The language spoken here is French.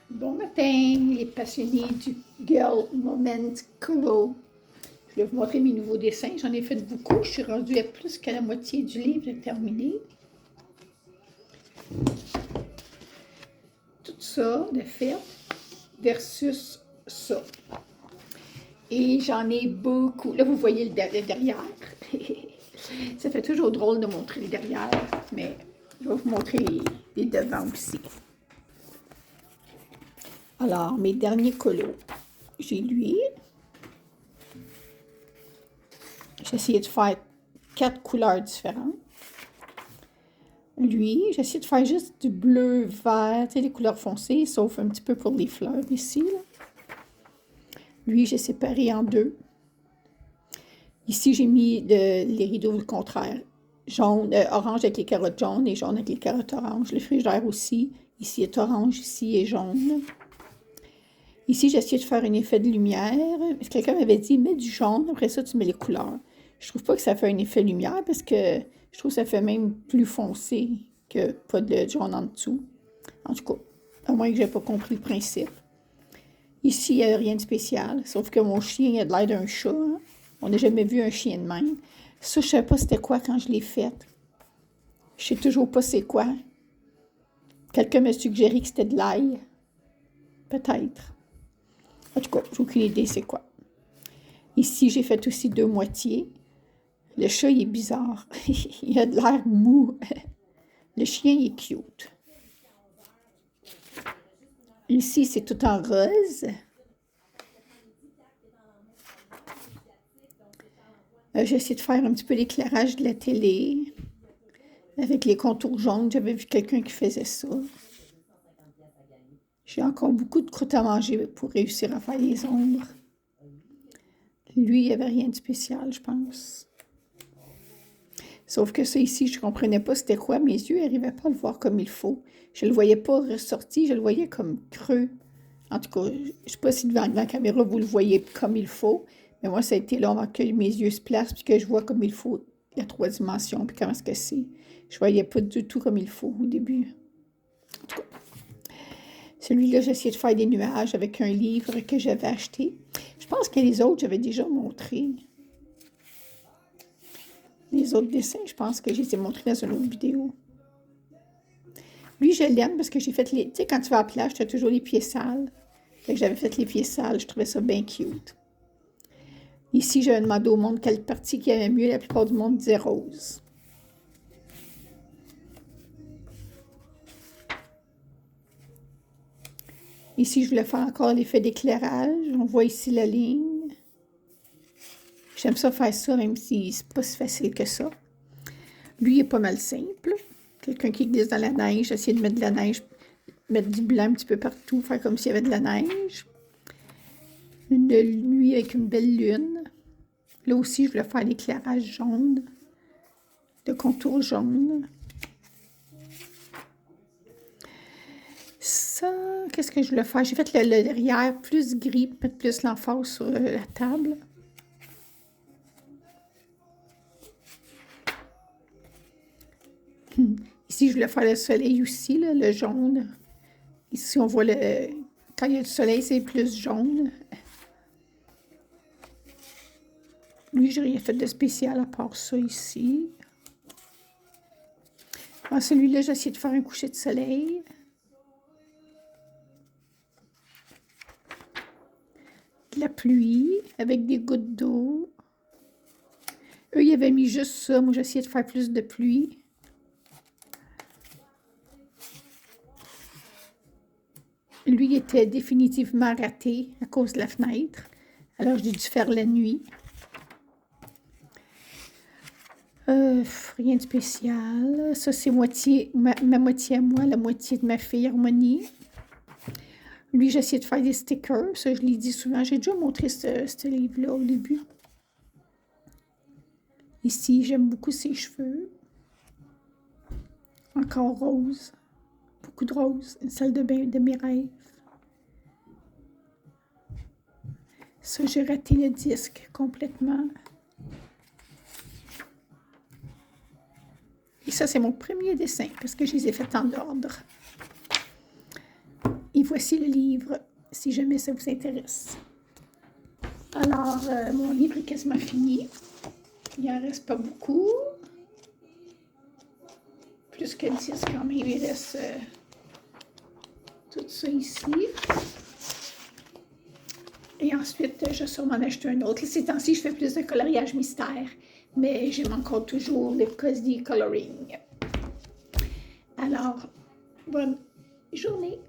Bon matin, les passionnés du Girl Moment Color. Je vais vous montrer mes nouveaux dessins. J'en ai fait beaucoup. Je suis rendue à plus qu'à la moitié du livre terminé. Tout ça de fait versus ça. Et j'en ai beaucoup. Là, vous voyez le derrière. Ça fait toujours drôle de montrer le derrière, mais je vais vous montrer les devants aussi. Alors, mes derniers colos. J'ai lui. J'ai essayé de faire 4 couleurs différentes. Lui, j'ai essayé de faire juste du bleu, vert, tu sais, des couleurs foncées, sauf un petit peu pour les fleurs ici. Là. Lui, j'ai séparé en deux. Ici, j'ai mis les rideaux le contraire. Jaune, orange avec les carottes jaunes et jaune avec les carottes oranges. Le frigidaire aussi. Ici est orange, ici est jaune. Ici, j'ai essayé de faire un effet de lumière. Quelqu'un m'avait dit, mets du jaune, après ça, tu mets les couleurs. Je trouve pas que ça fait un effet lumière parce que je trouve que ça fait même plus foncé que pas de jaune en dessous. En tout cas, à moins que j'ai pas compris le principe. Ici, il n'y a rien de spécial, sauf que mon chien il a de l'air d'un chat. Hein? On n'a jamais vu un chien de même. Ça, je ne savais pas c'était quoi quand je l'ai fait. Je sais toujours pas c'est quoi. Quelqu'un m'a suggéré que c'était de l'ail. Peut-être. En tout cas, j'ai aucune idée c'est quoi. Ici, j'ai fait aussi deux moitiés. Le chat, il est bizarre. Il a de l'air mou. Le chien, il est cute. Ici, c'est tout en rose. J'ai essayé de faire un petit peu l'éclairage de la télé avec les contours jaunes. J'avais vu quelqu'un qui faisait ça. J'ai encore beaucoup de croûtes à manger pour réussir à faire les ombres. Lui, il n'y avait rien de spécial, je pense. Sauf que ça ici, je ne comprenais pas c'était quoi. Mes yeux n'arrivaient pas à le voir comme il faut. Je ne le voyais pas ressorti, je le voyais comme creux. En tout cas, je ne sais pas si devant la caméra, vous le voyez comme il faut. Mais moi, ça a été long avant que mes yeux se placent puis que je vois comme il faut la 3 dimensions puis comment est-ce que c'est. Je ne voyais pas du tout comme il faut au début. En tout cas, celui-là, j'ai essayé de faire des nuages avec un livre que j'avais acheté. Je pense que les autres, j'avais déjà montré. Les autres dessins, je pense que je les ai montrés dans une autre vidéo. Lui, je l'aime parce que j'ai fait les... Tu sais, quand tu vas à la plage, tu as toujours les pieds sales. Fait que j'avais fait les pieds sales, je trouvais ça bien cute. Ici, j'avais demandé au monde quelle partie qui aimait mieux. La plupart du monde disait rose. Ici, je voulais faire encore l'effet d'éclairage. On voit ici la ligne. J'aime ça faire ça, même si c'est pas si facile que ça. Lui, il est pas mal simple. Quelqu'un qui glisse dans la neige. J'ai essayé de mettre de la neige, mettre du blanc un petit peu partout, faire comme s'il y avait de la neige. Une nuit avec une belle lune. Là aussi, je voulais faire l'éclairage jaune, de contour jaune. Ça, qu'est-ce que je voulais faire? J'ai fait le derrière plus gris, mettre plus l'emphase sur la table. Ici, je voulais faire le soleil aussi, là, le jaune. Ici, on voit le... Quand il y a du soleil, c'est plus jaune. Lui, j'ai rien fait de spécial à part ça ici. Ah, celui-là, j'ai essayé de faire un coucher de soleil. De la pluie avec des gouttes d'eau. Eux, ils avaient mis juste ça. Moi, j'ai essayé de faire plus de pluie. Lui, il était définitivement raté à cause de la fenêtre. Alors, j'ai dû faire la nuit. Rien de spécial. Ça, c'est ma moitié à moi, la moitié de ma fille, Harmonie. Lui, j'ai essayé de faire des stickers. Ça, je l'ai dit souvent. J'ai déjà montré ce livre-là au début. Ici, j'aime beaucoup ses cheveux. Encore rose. Beaucoup de rose. Une salle de bain de mes rêves. Ça, j'ai raté le disque complètement. Et ça, c'est mon premier dessin parce que je les ai faits en ordre. Et voici le livre, si jamais ça vous intéresse. Alors, mon livre est quasiment fini. Il n'en reste pas beaucoup. Plus que 10 quand même, il reste tout ça ici. Et ensuite, je vais sûrement en acheter un autre. Ces temps-ci, je fais plus de coloriage mystère, mais j'aime encore toujours le Cozy Coloring. Alors, bonne journée!